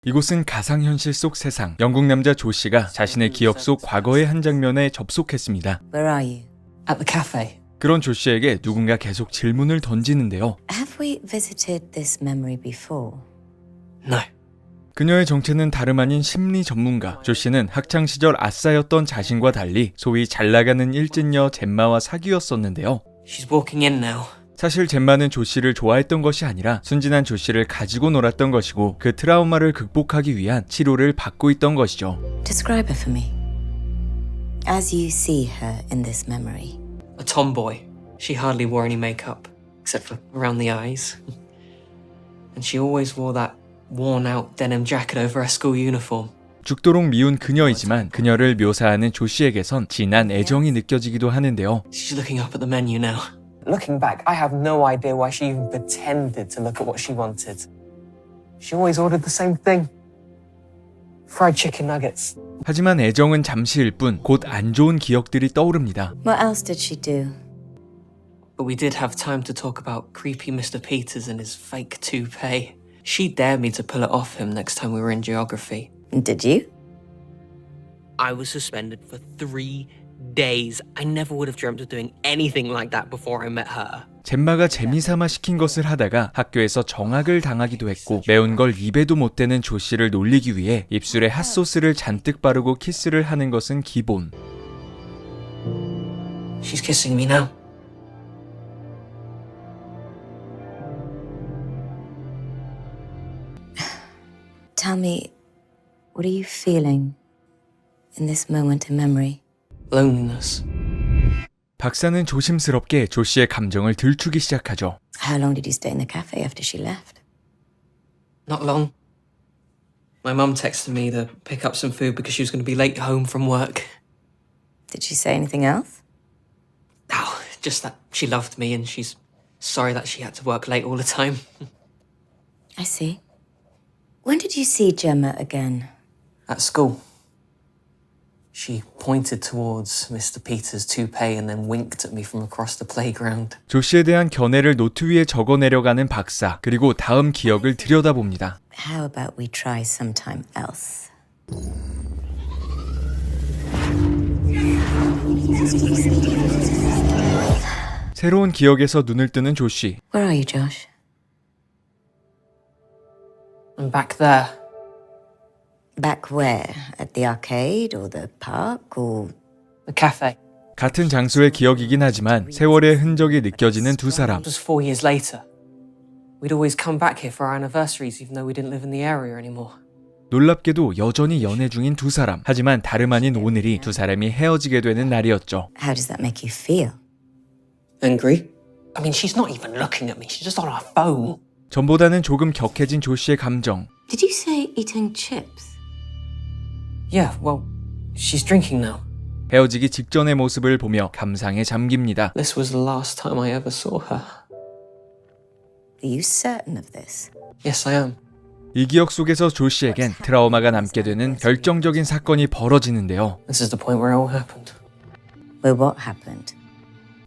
이곳은 가상현실 속 세상. 영국 남자 조 씨가 자신의 기억 속 과거의 한 장면에 접속했습니다. Where are you? At the cafe. 그런 조 씨에게 누군가 계속 질문을 던지는데요. Have we visited this memory before? No. 그녀의 정체는 다름 아닌 심리 전문가. 조 씨는 학창 시절 아싸였던 자신과 달리 소위 잘나가는 일진녀 젬마와 사귀었었는데요. She's walking in now. 사실 젬마는 조 씨를 좋아했던 것이 아니라 순진한 조 씨를 가지고 놀았던 것이고 그 트라우마를 극복하기 위한 치료를 받고 있던 것이죠. Describe her for me. As you see her in this memory. A tomboy. She hardly wore any makeup, except for around the eyes. And she always wore that worn-out denim jacket over her school uniform. 죽도록 미운 그녀이지만 그녀를 묘사하는 조 씨에게선 진한 애정이 느껴지기도 하는데요. She's looking up at the menu now. Looking back, I have no idea why she even pretended to look at what she wanted. She always ordered the same thing. Fried chicken nuggets. 하지만 애정은 잠시일 뿐 곧 안 좋은 기억들이 떠오릅니다. What else did she do? But we did have time to talk about creepy Mr. Peters and his fake toupee. She dared me to pull it off him next time we were in geography. Did you? I was suspended for 3 days. I never would have dreamt of doing anything like that before I met her. 젬마가 재미삼아 시킨 것을 하다가 학교에서 정학을 당하기도 했고 매운 걸 입에도 못 대는 조 씨를 놀리기 위해 입술에 핫소스를 잔뜩 바르고 키스를 하는 것은 기본. She's kissing me now. Tell me, what are you feeling in this moment in memory? Loneliness. 박사는 조심스럽게 조 씨의 감정을 들추기 시작하죠. How long did you stay in the cafe after she left? Not long. My mum texted me to pick up some food because she was going to be late home from work. Did she say anything else? Oh, just that she loved me and she's sorry that she had to work late all the time. I see. When did you see Gemma again? At school. She pointed towards Mr. Peters' toupee and then winked at me from across the playground. 조 씨에 대한 견해를 노트 위에 적어내려가는 박사. 그리고 다음 기억을 들여다봅니다. How about we try sometime else? 새로운 기억에서 눈을 뜨는 조 씨. Where are you, Josh? I'm back there. Back where? At the arcade or the park or... The cafe. 같은 장소의 기억이긴 하지만 세월의 흔적이 느껴지는 두 사람. It was 4 years later. We'd always come back here for our anniversaries even though we didn't live in the area anymore. 놀랍게도 여전히 연애 중인 두 사람. 하지만 다름 아닌 오늘이 두 사람이 헤어지게 되는 날이었죠. How does that make you feel? Angry? I mean, she's not even looking at me. She's just on her phone. 전보다는 조금 격해진 조 씨의 감정. Did you say eating chips? Yeah, well, she's drinking now. 헤어지기 직전의 모습을 보며 감상에 잠깁니다. This was the last time I ever saw her. Are you certain of this? Yes, I am. 이 기억 속에서 조 씨에겐 트라우마가 남게 되는 결정적인 사건이 벌어지는데요. This is the point where it all happened. Well, what happened?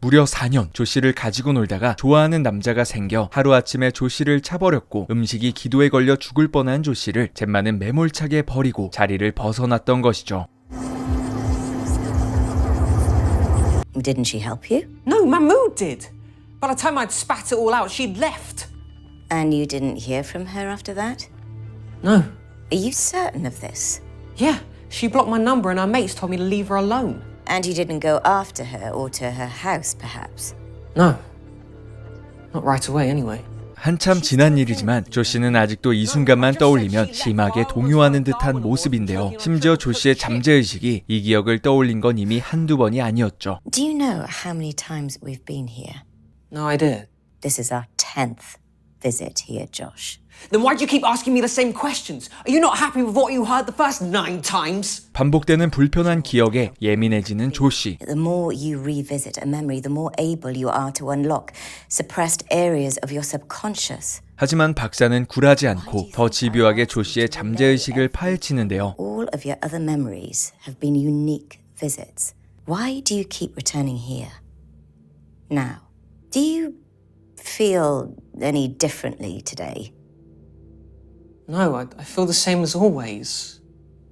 무려 4년 조 씨를 가지고 놀다가 좋아하는 남자가 생겨 하루아침에 조 씨를 차버렸고 음식이 기도에 걸려 죽을 뻔한 조 씨를 젬마는 매몰차게 버리고 자리를 벗어났던 것이죠. Didn't she help you? No, Mahmood did. By the time I'd spat it all out, she'd left. And you didn't hear from her after that? No. Are you certain of this? Yeah, she blocked my number and her mates told me to leave her alone. And you didn't go after her or to her house, perhaps? No. Not right away, anyway. 한참 지난 일이지만 조 씨는 아직도 이 순간만 떠올리면 심하게 동요하는 듯한 모습인데요. 심지어 조 씨의 잠재의식이 이 기억을 떠올린 건 이미 한두 번이 아니었죠. Do you know how many times we've been here? No idea. This is our 10th visit here, Josh. Then why'd you keep asking me the same questions? Are you not happy with what you heard the first 9 times? 반복되는 불편한 기억에 예민해지는 조 씨. The more you revisit a memory, the more able you are to unlock suppressed areas of your subconscious. 하지만 박사는 굴하지 않고 더 집요하게 조 씨의 잠재의식을 파헤치는데요. All of your other memories have been unique visits. Why do you keep returning here? Now, do you feel any differently today? No, I feel the same as always.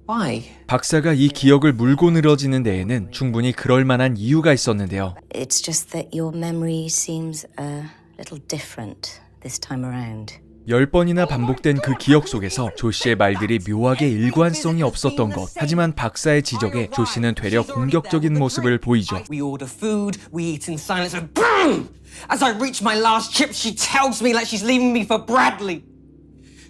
Why? 박사가 이 기억을 물고 늘어지는 데에는 충분히 그럴 만한 이유가 있었는데요. It's just that your memory seems a little different this time around. 10번이나 반복된 그 기억 속에서 조 씨의 말들이 묘하게 일관성이 없었던 것. 하지만 박사의 지적에 조 씨는 되려 공격적인 모습을 보이죠. We order food, we eat in silence, and BOOM! As I reach my last chip, she tells me like she's leaving me for Bradley.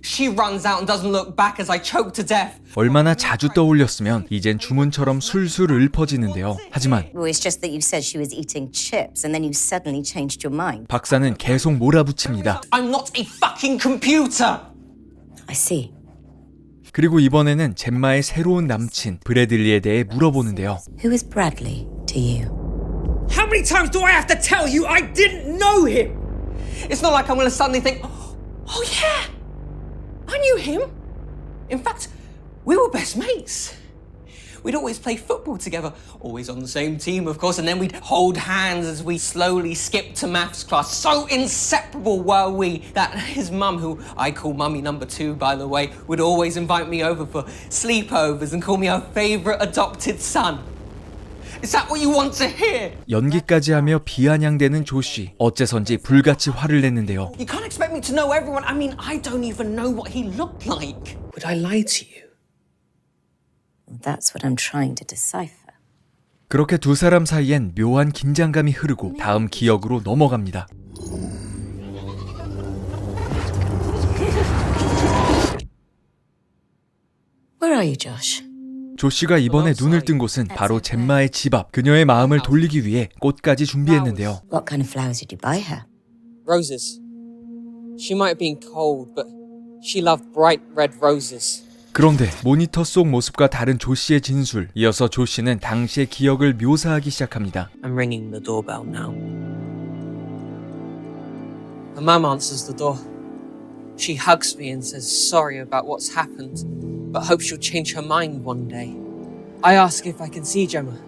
She runs out and doesn't look back as I choke to death. 얼마나 자주 떠올렸으면 이젠 주문처럼 술술 읊어지는데요. 하지만 Well, it's just that you said she was eating chips and then you suddenly changed your mind. 박사는 계속 몰아붙입니다. I'm not a fucking computer. I see. 그리고 이번에는 젬마의 새로운 남친 브래들리에 대해 물어보는데요. Who is Bradley to you? How many times do I have to tell you I didn't know him? It's not like I'm gonna suddenly think, oh yeah, I knew him. In fact, we were best mates. We'd always play football together, always on the same team, of course, and then we'd hold hands as we slowly skipped to maths class. So inseparable were we that his mum, who I call Mummy number 2, by the way, would always invite me over for sleepovers and call me her favourite adopted son. Is that what you want to hear? 연기까지 하며 비아냥대는 조 씨. 어째선지 불같이 화를 냈는데요. You can't expect me to know everyone. I mean, I don't even know what he looked like. Would I lie to you? Well, that's what I'm trying to decipher. 그렇게 두 사람 사이엔 묘한 긴장감이 흐르고 다음 기억으로 넘어갑니다. Where are you, Josh? 조 씨가 이번에 눈을 뜬 곳은 바로 젬마의 집 앞. 그녀의 마음을 돌리기 위해 꽃까지 준비했는데요. What kind of flowers did you buy her? Roses. She might have been cold, but she loved bright red roses. 그런데 모니터 속 모습과 다른 조 씨의 진술. 이어서 조 씨는 당시의 기억을 묘사하기 시작합니다. I'm ringing the doorbell now. Her mum answers the door. She hugs me and says sorry about what's happened, but hopes she'll change her mind one day. I ask if I can see Gemma.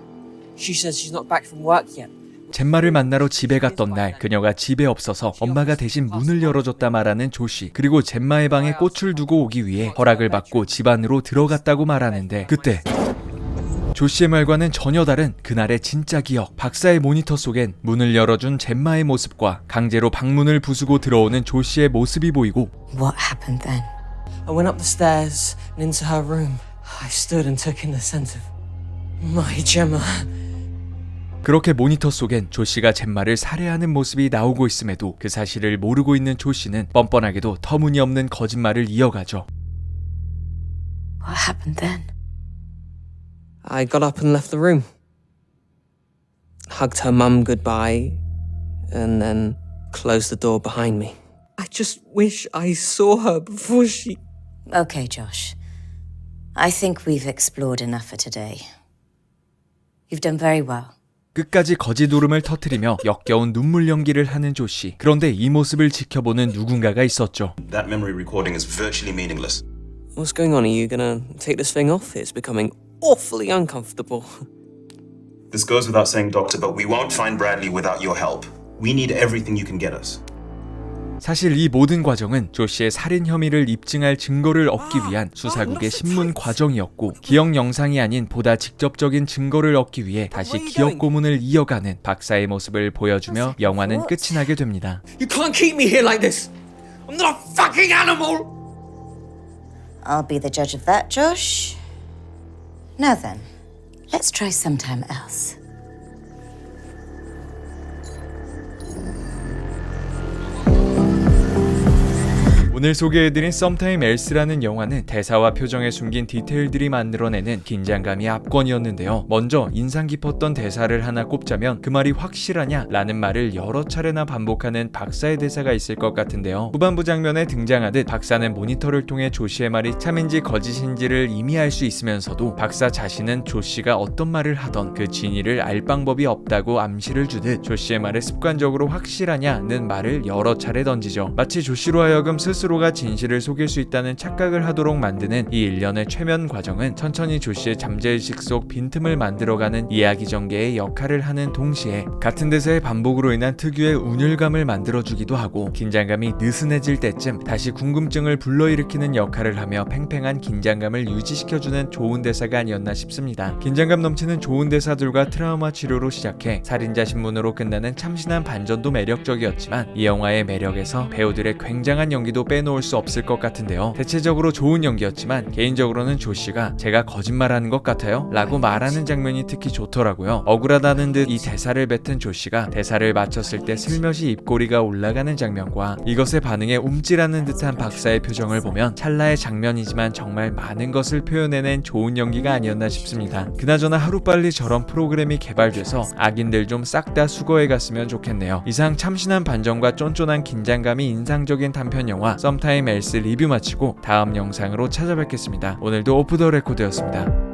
She says she's not back from work yet. 젬마를 만나러 집에 갔던 날 그녀가 집에 없어서 엄마가 대신 문을 열어줬다 말하는 조 씨. 그리고 젬마의 방에 꽃을 두고 오기 위해 허락을 받고 집 안으로 들어갔다고 말하는데 그때 조 씨의 말과는 전혀 다른 그날의 진짜 기억. 박사의 모니터 속엔 문을 열어준 젬마의 모습과 강제로 방문을 부수고 들어오는 조 씨의 모습이 보이고 What happened then? I went up the stairs and into her room. I stood and took in the scent of my Gemma. 그렇게 모니터 속엔 조 씨가 젬마를 살해하는 모습이 나오고 있음에도 그 사실을 모르고 있는 조 씨는 뻔뻔하게도 터무니없는 거짓말을 이어가죠. What happened then? I got up and left the room. Hugged her mum goodbye and then closed the door behind me. I just wish I saw her before she... Okay, Josh. I think we've explored enough for today. You've done very well. 끝까지 거짓 울음을 터뜨리며 역겨운 눈물 연기를 하는 조 씨. 그런데 이 모습을 지켜보는 누군가가 있었죠. That memory recording is virtually meaningless. What's going on? Are you gonna take this thing off? It's becoming awfully uncomfortable. This goes without saying, Doctor, but we won't find Bradley without your help. We need everything you can get us. 사실 이 모든 과정은 조 씨의 살인 혐의를 입증할 증거를 얻기 위한 수사국의 신문 과정이었고 기억 영상이 아닌 보다 직접적인 증거를 얻기 위해 다시 기억 고문을 이어가는 박사의 모습을 보여주며 영화는 끝이 나게 됩니다. You can't keep me here like this. I'm not a fucking animal. I'll be the judge of that, Josh. Now then, let's try sometime else. 오늘 소개해드린 Sometime Else라는 영화는 대사와 표정에 숨긴 디테일들이 만들어내는 긴장감이 압권이었는데요. 먼저 인상 깊었던 대사를 하나 꼽자면 그 말이 확실하냐? 라는 말을 여러 차례나 반복하는 박사의 대사가 있을 것 같은데요. 후반부 장면에 등장하듯 박사는 모니터를 통해 조 씨의 말이 참인지 거짓인지를 이미 알 수 있으면서도 박사 자신은 조 씨가 어떤 말을 하던 그 진위를 알 방법이 없다고 암시를 주듯 조 씨의 말을 습관적으로 확실하냐는 말을 여러 차례 던지죠. 마치 조 씨로 하여금 스스로 스스로가 진실을 속일 수 있다는 착각을 하도록 만드는 이 일련의 최면 과정은 천천히 조씨의 잠재의식 속 빈틈을 만들어가는 이야기 전개의 역할을 하는 동시에 같은 대사의 반복으로 인한 특유의 운율감을 만들어주기도 하고 긴장감이 느슨해질 때쯤 다시 궁금증을 불러일으키는 역할을 하며 팽팽한 긴장감을 유지시켜주는 좋은 대사가 아니었나 싶습니다. 긴장감 넘치는 좋은 대사들과 트라우마 치료로 시작해 살인자 신문으로 끝나는 참신한 반전도 매력적이었지만 이 영화의 매력에서 배우들의 굉장한 연기도 빼놓을 수 없을 것 같은데요. 대체적으로 좋은 연기였지만 개인적으로는 조씨가 제가 거짓말하는 것 같아요? 라고 말하는 장면이 특히 좋더라고요. 억울하다는 듯 이 대사를 뱉은 조씨가 대사를 마쳤을 때 슬며시 입꼬리가 올라가는 장면과 이것에 반응해 움찔하는 듯한 박사의 표정을 보면 찰나의 장면이지만 정말 많은 것을 표현해낸 좋은 연기가 아니었나 싶습니다. 그나저나 하루빨리 저런 프로그램이 개발돼서 악인들 좀 싹 다 수거해갔으면 좋겠네요. 이상 참신한 반전과 쫀쫀한 긴장감이 인상적인 단편 영화 썸타임 엘스 리뷰 마치고 다음 영상으로 찾아뵙겠습니다. 오늘도 오프 더 레코드였습니다.